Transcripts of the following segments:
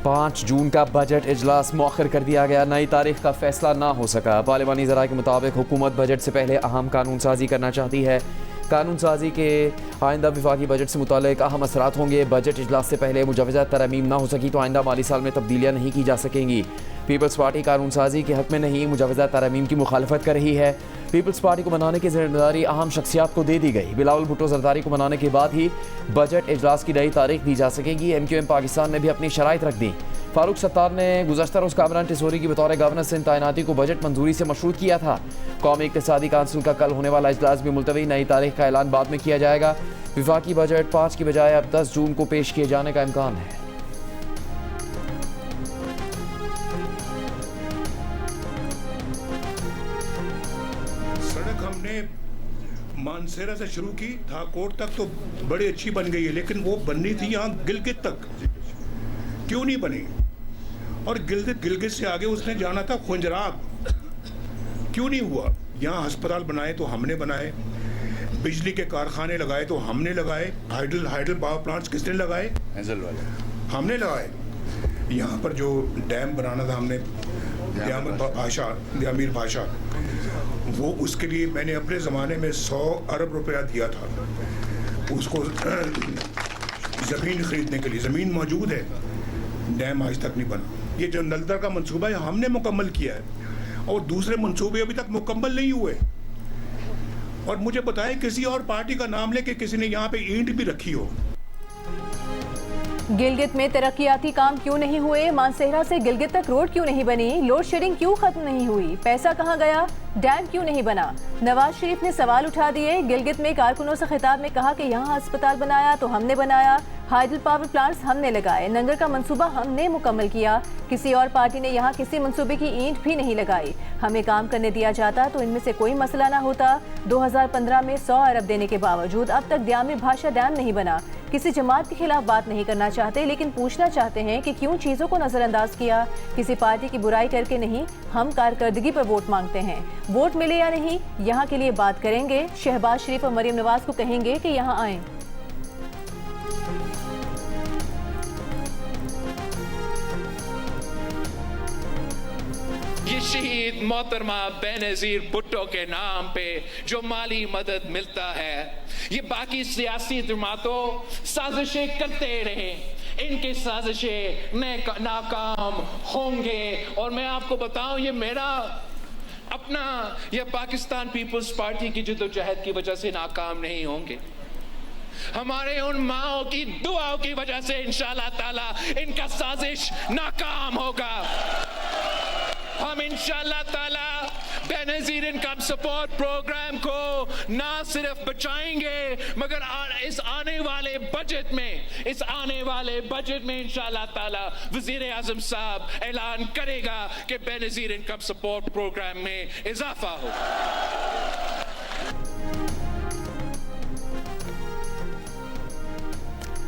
5 जून का बजट इजलास मौखर कर दिया गया। नई तारीख का फैसला ना हो सका। पार्लिमानी ज़राए के मुताबिक हुकूमत बजट से पहले अहम कानून साजी करना चाहती है। कानून साजी के आइंदा वफाकी बजट से मुतालिक अहम असरात होंगे। बजट इजलास से पहले मुजवज़ा तरमीम ना हो सकी तो आइंदा माली साल में तब्दीलियाँ नहीं की जा सकेंगी। पीपल्स पार्टी कानून साजी के हक़ में नहीं, मुजवज़ा तरमीम की मुखालफत कर रही है। पीपल्स पार्टी को बनाने की जिम्मेदारी अहम शख्सियात को दे दी गई। बिलावल भुट्टो जरदारी को बनाने के बाद ही बजट इजलास की नई तारीख दी जा सकेगी। MQM पाकिस्तान ने भी अपनी शराइत रख दी। फारूक सत्तार ने गुज़श्ता रोज़ कामरान टिसोरी की बतौर गवर्नर सिंध तैनाती को बजट मंजूरी से मशरूत किया था। कौमी इक़्तिसादी काउंसिल का कल होने वाला इजलास भी मुलतवी। नई तारीख का ऐलान बाद में किया जाएगा। वफाकी बजट 5 की बजाय अब 10 जून को पेश किए जाने का इम्कान है। सड़क हमने मानसेरा से शुरू की था कोट तक तो बड़ी अच्छी बन गई है, लेकिन वो बननी थी यहाँ गिलगित तक, क्यों नहीं बनी? और गिलगित से आगे उसने जाना था खुंजराब, क्यों नहीं हुआ? यहाँ अस्पताल बनाए तो हमने बनाए, बिजली के कारखाने लगाए तो हमने लगाए, हाइडल पावर प्लांट्स किसने लगाए? हमने लगाए। यहाँ पर जो डैम बनाना था हमने, अमीर भाषा, वो उसके लिए मैंने अपने ज़माने में 100 अरब रुपया दिया था उसको ज़मीन खरीदने के लिए। ज़मीन मौजूद है, डैम आज तक नहीं बना। ये जो नलदर का मंसूबा है हमने मुकम्मल किया है और दूसरे मंसूबे अभी तक मुकम्मल नहीं हुए। और मुझे बताएं किसी और पार्टी का नाम लेके किसी ने यहाँ पे ईंट भी रखी हो। गिलगित में तरक्याती काम क्यों नहीं हुए? मानसेरा से गिलगित तक रोड क्यों नहीं बनी? लोड शेडिंग क्यों खत्म नहीं हुई? पैसा कहां गया? डैम क्यों नहीं बना? नवाज शरीफ ने सवाल उठा दिए। गिलगित में कारकुनों से खिताब में कहा कि यहाँ अस्पताल बनाया तो हमने बनाया, हाइडल पावर प्लांट्स हमने लगाए, नंगर का मंसूबा हमने मुकम्मल किया। किसी और पार्टी ने यहाँ किसी मंसूबे की ईंट भी नहीं लगाई। हमें काम करने दिया जाता तो इनमें से कोई मसला ना होता। 2015 में 100 अरब देने के बावजूद अब तक अमीर भाषा डैम नहीं बना। किसी जमात के खिलाफ बात नहीं करना चाहते, लेकिन पूछना चाहते हैं कि क्यों चीज़ों को नज़रअंदाज किया। किसी पार्टी की बुराई करके नहीं, हम कारकर्दगी पर वोट मांगते हैं। वोट मिले या नहीं, यहाँ के लिए बात करेंगे। शहबाज शरीफ और मरीम नवाज को कहेंगे कि यहाँ आएँ। ये शहीद मोहतरमा बेनज़ीर भुट्टो के नाम पे जो माली मदद मिलता है, ये बाकी सियासी जमातों साजिशें करते रहे, इनकी साजिशें नाकाम होंगे। और मैं आपको बताऊं, ये मेरा अपना ये पाकिस्तान पीपल्स पार्टी की जद्दोजहद की वजह से नाकाम नहीं होंगे। हमारे उन माओ की दुआओं की वजह से इंशाअल्लाह ताला इनका साजिश नाकाम होगा। हम इंशाअल्लाह ताला बेनज़ीर इनकम सपोर्ट प्रोग्राम को ना सिर्फ बचाएंगे, मगर इस आने वाले बजट में इंशाअल्लाह ताला वज़ीर आज़म साहब ऐलान करेगा कि बेनज़ीर इनकम सपोर्ट प्रोग्राम में इजाफा हो।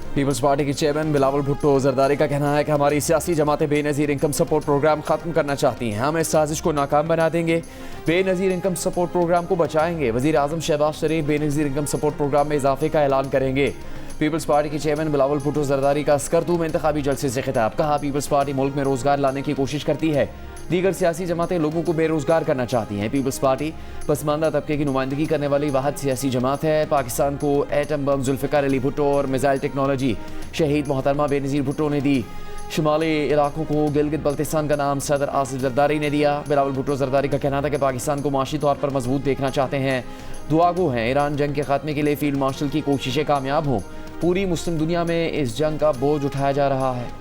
पीपल्स पार्टी के चेयरमैन बिलावल भुट्टो जरदारी का कहना है कि हमारी सियासी जमातें बेनज़ीर इनकम सपोर्ट प्रोग्राम ख़त्म करना चाहती हैं। हम इस साजिश को नाकाम बना देंगे, बेनज़ीर इनकम सपोर्ट प्रोग्राम को बचाएंगे। वज़ीर आज़म शहबाज शरीफ बेनज़ीर इनकम सपोर्ट प्रोग्राम में इजाफे का ऐलान करेंगे। पीपल्स पार्टी के चेयरमैन बिलावल भुट्टो जरदारी का स्कर्दू में इंतखाबी जलसे से खिताब। कहा, पीपल्स पार्टी मुल्क में रोज़गार लाने की कोशिश करती है, दीगर सियासी जमातें लोगों को बेरोज़गार करना चाहती हैं। पीपल्स पार्टी पसमानदा तबके की नुमाइंदगी करने वाली वाहिद सियासी जमात है। पाकिस्तान को एटम बम जुल्फ़िकार अली भुट्टो और मिसाइल टेक्नोलॉजी शहीद मोहतरमा बेनज़ीर भुट्टो ने दी। शुमाली इलाकों को गिलगित बल्तिस्तान का नाम सदर आसिफ जरदारी ने दिया। बिलावल भुट्टो जरदारी का कहना था कि पाकिस्तान को माशी तौर पर मजबूत देखना चाहते हैं, दुआगो हैं ईरान जंग के खात्मे के लिए फील्ड मार्शल की कोशिशें कामयाब हों। पूरी मुस्लिम दुनिया में इस जंग का बोझ उठाया जा रहा है।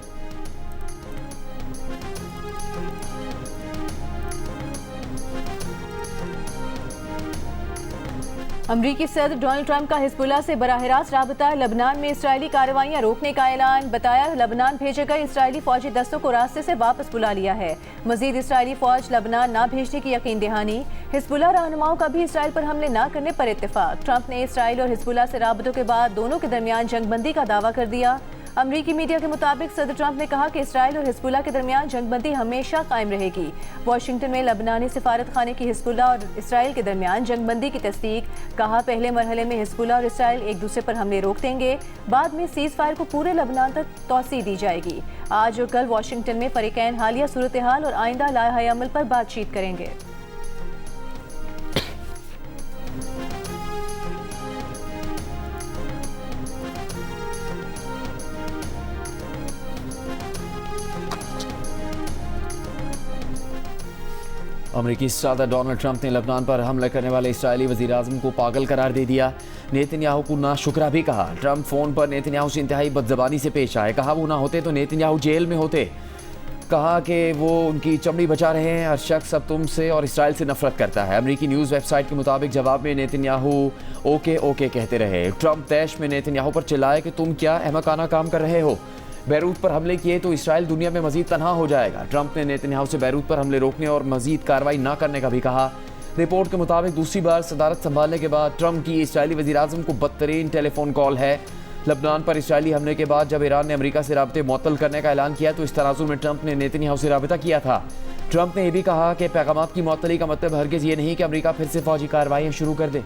अमरीकी सदर डोनाल्ड ट्रंप का हिजबुल्लाह से बराह रास्त राबता। लबनान में इसराइली कार्रवाइयां रोकने का ऐलान। बताया, लबनान भेजे गए इसराइली फौजी दस्तों को रास्ते से वापस बुला लिया है। मजीद इसराइली फौज लबनान ना भेजने की यकीन दहानी। हिजबुल्लाह रहनुमाओं का भी इसराइल पर हमले ना करने पर इत्तेफाक। ट्रंप ने इसराइल और हिजबुल्लाह से राबतों के बाद दोनों के दरमियान जंगबंदी का दावा कर दिया। अमरीकी मीडिया के मुताबिक सदर ट्रंप ने कहा कि इसराइल और हिजबुल्लाह के दरमियान जंगबंदी हमेशा कायम रहेगी। वाशिंगटन में लबनानी सिफारत खाने की हिजबुल्लाह और इसराइल के दरमियान जंगबंदी की तस्दीक। कहा पहले मरहले में हिजबुल्लाह और इसराइल एक दूसरे पर हमले रोक देंगे, बाद में सीज फायर को पूरे लबनान तक तौसीह दी जाएगी। आज और कल वाशिंगटन में फरीकैन हालिया सूरत हाल और आइंदा लाहे अमल पर बातचीत करेंगे। अमरीकी सदर डोनाल्ड ट्रंप ने लबनान पर हमला करने वाले इस्राएली वज़ीर-ए-आज़म को पागल करार दे दिया। नेतन्याहू को नाशुक्रा भी कहा। ट्रंप फ़ोन पर नेतन्याहू से इंतहाई बदज़बानी से पेश आए। कहा वो ना होते तो नेतन्याहू जेल में होते। कहा कि वो उनकी चमड़ी बचा रहे हैं। हर शख्स अब तुमसे और इसराइल से नफरत करता है। अमरीकी न्यूज़ वेबसाइट के मुताबिक जवाब में नेतन्याहू ओके ओके कहते रहे। ट्रंप तैश में नेतन्याहू पर चिल्लाए कि तुम क्या अहमकाना काम कर रहे हो। बैरूत पर हमले किए तो इसराइल दुनिया में मजीद तनहा हो जाएगा। ट्रंप ने नेतन्याहू से बैरूत पर हमले रोकने और मजीद कार्रवाई न करने का भी कहा। रिपोर्ट के मुताबिक दूसरी बार सदारत संभालने के बाद ट्रंप की इसराइली वज़ीर-ए-आज़म को बदतरीन टेलीफोन कॉल है। लबनान पर इसराइली हमले के बाद जब ईरान ने अमेरिका से राब्ते मुअत्तल करने का ऐलान किया तो इस तनाजुर में ट्रंप ने नेतन्याहू से राब्ता किया था। ट्रंप ने यह भी कहा कि पैगामात की मुअत्तली का मतलब हरगिज़ ये नहीं कि अमेरिका फिर से फौजी कार्रवाइयाँ शुरू कर दे।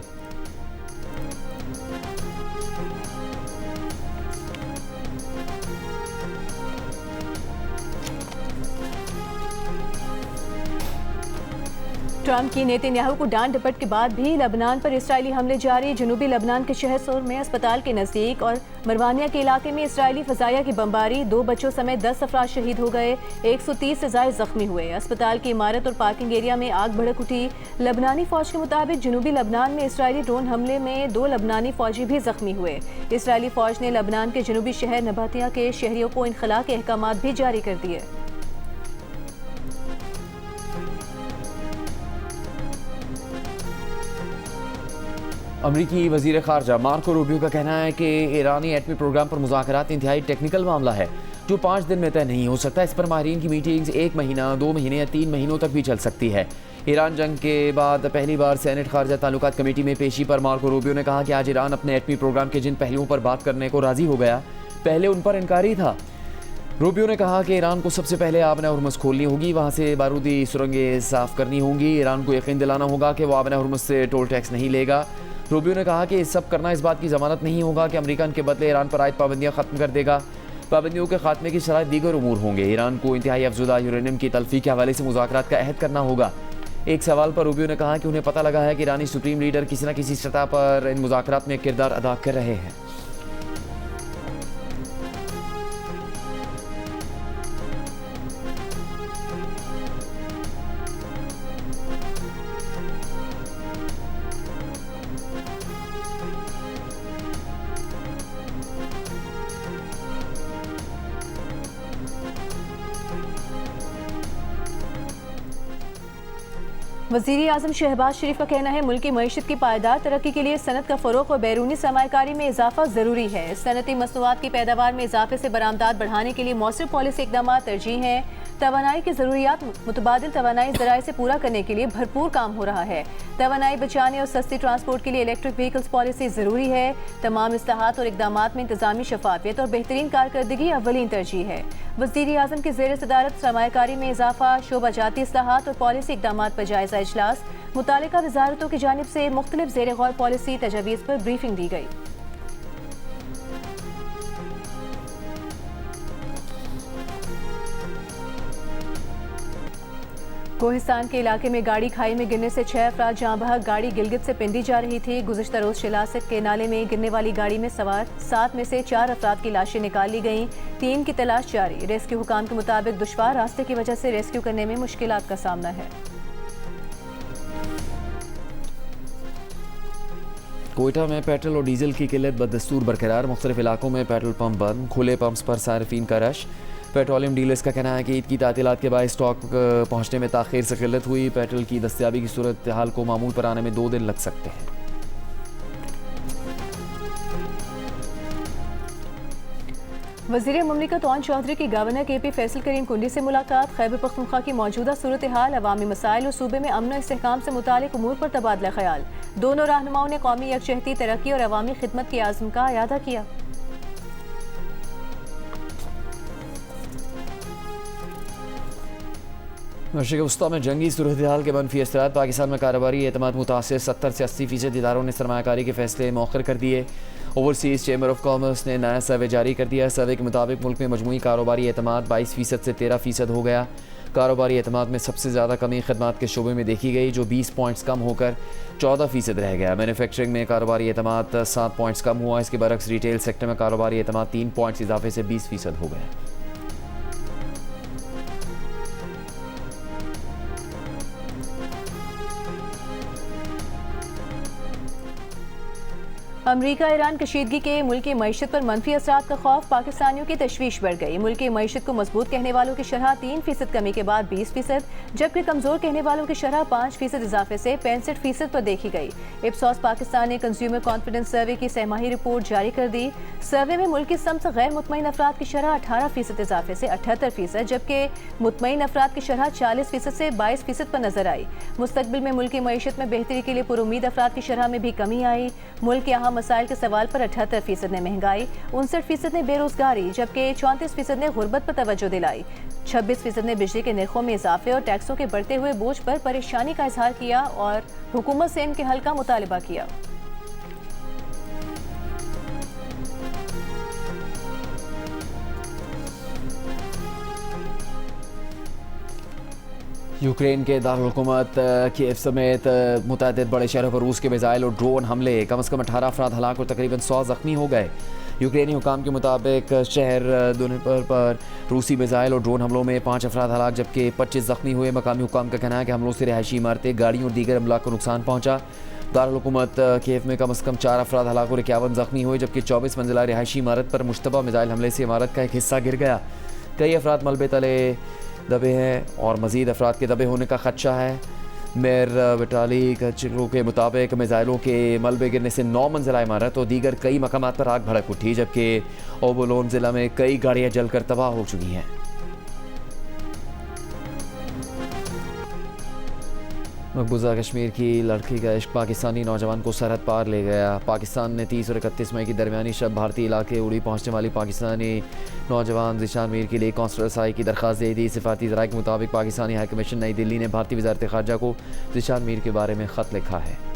ट्रंप की नेतन्याहू को डांट डपट के बाद भी लबनान पर इसराइली हमले जारी। जनूबी लबनान के शहर सोर में अस्पताल के नज़दीक और मरवानिया के इलाके में इसराइली फजाया की बमबारी। 2 बच्चों समेत 10 अफराद शहीद हो गए। 130 से ज़ायद जख्मी हुए। अस्पताल की इमारत और पार्किंग एरिया में आग भड़क उठी। लबनानी फौज के मुताबिक जनूबी लबनान में इसराइली ड्रोन हमले में 2 लबनानी फौजी भी जख्मी हुए। इसराइली फौज ने लबनान के जनूबी शहर नबातिया के शहरियों को इनखला के अहकाम भी जारी कर दिए। अमरीकी वज़ीर ख़ारजा मार्को रूबियो का कहना है कि ईरानी एटमी प्रोग्राम पर मुज़ाकरात इंतहाई टेक्निकल मामला है जो 5 दिन में तय नहीं हो सकता। इस पर माहिरीन की मीटिंग्स 1 महीना, 2 महीने या 3 महीनों तक भी चल सकती है। ईरान जंग के बाद पहली बार सेनेट ख़ारजा ताल्लुकात कमेटी में पेशी पर मार्को रूबियो ने कहा कि आज ईरान अपने एटमी प्रोग्राम के जिन पहलुओं पर बात करने को राज़ी हो गया, पहले उन पर इनकारी था। रूबियो ने कहा कि ईरान को सबसे पहले आबना हुर्मुज़ खोलनी होगी, वहाँ से बारूदी सुरंगें साफ़ करनी होंगी। ईरान को यकीन दिलाना होगा कि वो आबना हुर्मुज़ से टोल टैक्स नहीं लेगा। रूबियो ने कहा कि इस सब करना इस बात की ज़मानत नहीं होगा कि अमेरिका इनके बदले ईरान पर आयद पाबंदियाँ ख़त्म कर देगा। पाबंदियों के खात्मे की शराइत दीगर उमूर होंगे। ईरान को इंतहाई अफजुदा यूरेनियम की तल्फी के हवाले से मुज़ाकरात का अहद करना होगा। एक सवाल पर रूबियो ने कहा कि उन्हें पता लगा है कि ईरानी सुप्रीम लीडर किसी न किसी सतह पर इन मुज़ाकरात में किरदार अदा कर रहे हैं। वज़ीर आज़म शहबाज शरीफ का कहना है मुल्क की मईशत की पायदार तरक्की के लिए सनत का फ़रोग़ और बैरूनी सरमायाकारी में इजाफा ज़रूरी है। सनती मसनूआत की पैदावार में इजाफे से बरामदात बढ़ाने के लिए मौसर पॉलिसी इक़दाम तरजीह हैं। तवानाई की ज़रूरियात मुतबादिल तवानाई ज़राए से पूरा करने के लिए भरपूर काम हो रहा है। तवानाई बचाने और सस्ती ट्रांसपोर्ट के लिए इलेक्ट्रिक व्हीकल्स पॉलिसी ज़रूरी है। तमाम इस्लाहात और इक़दामात में इंतज़ामी शफाफियत और बेहतरीन कारकर्दगी अव्वलीन तरजीह है। वज़ीर आज़म की ज़ेर सदारत सरमायाकारी में इजाफा, शोबा जाती इस्लाहात और पॉलिसी इक़दामात पर जायज़ा इजलास। मुतालिका वज़ारतों की जानिब से मुख्तलिफ ज़ेर गौर पॉलिसी तजावीज़ पर ब्रीफिंग दी गई। कोहिस्तान के इलाके में गाड़ी खाई में गिरने से 6 अफराद जाँ बहक। गाड़ी गिलगित से पिंडी जा रही थी। गुज़िश्ता रोज़ शिलासक के नाले में गिरने वाली गाड़ी में सवार 7 में से 4 अफराद की लाशें निकाल ली गईं। 3 की तलाश जारी। रेस्क्यू हुकाम के मुताबिक दुश्वार रास्ते की वजह से रेस्क्यू करने में मुश्किलात का सामना है। कोयटा में पेट्रोल और डीजल की किल्लत बदस्तूर बरकरार। मुख्तलिफ इलाकों में पेट्रोल पंप बंद, खुले पंप्स पर सार्फिन का रश। पेट्रोलियम डीलर्स का कहना है कि ईद की तातीलात के बाद स्टॉक पहुंचने में ताख़ीर से किल्लत हुई। पेट्रोल की दस्तयाबी की सूरत हाल को मामूल पर आने में 2 दिन लग सकते हैं। वज़ीर मुमलिकत ओन चौधरी की गवर्नर KP फैसल करीम कुंडी से मुलाकात। खैबर पख्तूनख्वा की मौजूदा सूरत हाल, अवामी मसाइल और सूबे में अमन इस्तेहकाम से मुतालिक उमूर पर तबादला ख्याल। दोनों रहनुमाओं ने कौमी यकजहती, तरक्की और अवामी खिदमत की आज़म का इयादा किया। मशरिक़ वस्ता में जंगी सूरत हाल के मनफी असरात। पाकिस्तान में कारोबारी एतमाद मुतासिर 70 से 80% इदारों ने सरमायाकारी के फैसले मौखर कर दिए। ओवरसीज़ चैम्बर ऑफ कॉमर्स ने नया सर्वे जारी कर दिया। सर्वे के मुताबिक मुल्क में मजमूई कारोबारी एतमाद 22% से 13% हो गया। कारोबारी एतमाद में सबसे ज़्यादा कमी खदमात के शोबे में देखी गई, जो 20 पॉइंट्स कम होकर 14% रह गया। मैन्युफैक्चरिंग में कारोबारी एतमाद 7 पॉइंट्स कम हुआ। इसके बरक्स रिटेल सेक्टर में कारोबारी एतमाद 3 पॉइंट्स इजाफे से 20% हो गया। अमरीका ईरान कशीदगी के मुल्क की मईशत पर मनफी असरात का खौफ, पाकिस्तानियों की तशवीश बढ़ गई। मुल्क की मईशत को मजबूत कहने वालों की शरह 3% कमी के बाद 20%, जबकि कमजोर कहने वालों की शरह 5% इजाफे से 65% पर देखी गई। इप्सॉस पाकिस्तान ने कंज्यूमर कॉन्फिडेंस सर्वे की सहमाही रिपोर्ट जारी कर दी। सर्वे में मुल्क की समत गैर मुतमईन अफराद की शरह 18% इजाफे से 78%, जबकि मुतमईन अफराद की शरह 40% से 22% पर नजर आई। मुस्तकबिल में मुल्क की मईशत में बेहतरी के लिए पुरुमीद अफराद की शरह में भी कमी आई। मुल्क के अहम मसाइल के सवाल पर 78% ने महंगाई, 59% ने बेरोजगारी, जबकि 34% ने गुर्बत पर तवज्जो दिलाई। 26% ने बिजली के निर्खों में इजाफे और टैक्सों के बढ़ते हुए बोझ पर परेशानी का इजहार किया और हुकूमत से इनके हल का मुतालबा किया। यूक्रेन के दारुल-हुकूमत कीव समेत मुतअद्दिद बड़े शहरों पर रूस के मिसाइल और ड्रोन हमले, कम से कम 18 अफराद हलाक और तकरीबन 100 जख्मी हो गए। यूक्रेनी हुकाम के मुताबिक शहर दुनिपर पर रूसी मिसाइल और ड्रोन हमलों में 5 अफराद हलाक जबकि 25 जख्मी हुए। मकामी हुकाम का कहना है कि हमलों से रिहायशी इमारतें, गाड़ियों और दीगर अमलाक को नुकसान पहुँचा। दारुल-हुकूमत कीव में कम से कम 4 अफराद हलाक और 51 जख्मी हुए, जबकि 24 मंजिला रिहायशी इमारत पर मुश्तबा मिसाइल हमले से इमारत का एक हिस्सा गिर गया। कई अफराद मलबे तले दबे हैं और मज़ीद अफराद के दबे होने का खदशा है। मेयर विटाली कचरू के मुताबिक मिसाइलों के मलबे गिरने से 9 मंजिला इमारत और दीगर कई मकामात पर आग भड़क उठी, जबकि ओबोलोन ज़िला में कई गाड़ियाँ जलकर तबाह हो चुकी हैं। मकबूजा कश्मीर की लड़की का इश्क पाकिस्तानी नौजवान को सरहद पार ले गया। पाकिस्तान ने 30 और 31 मई की दरमियानी शब भारतीय इलाके उड़ी पहुंचने वाली पाकिस्तानी नौजवान ज़ीशान मीर के लिए कौंसलर रसाई की दरख्वास्त दे दी। सिफाती ज़राए के मुताबिक पाकिस्तानी हाई कमीशन नई दिल्ली ने भारतीय वज़ारत ख़ारजा को ज़ीशान मीर के बारे में ख़त लिखा है।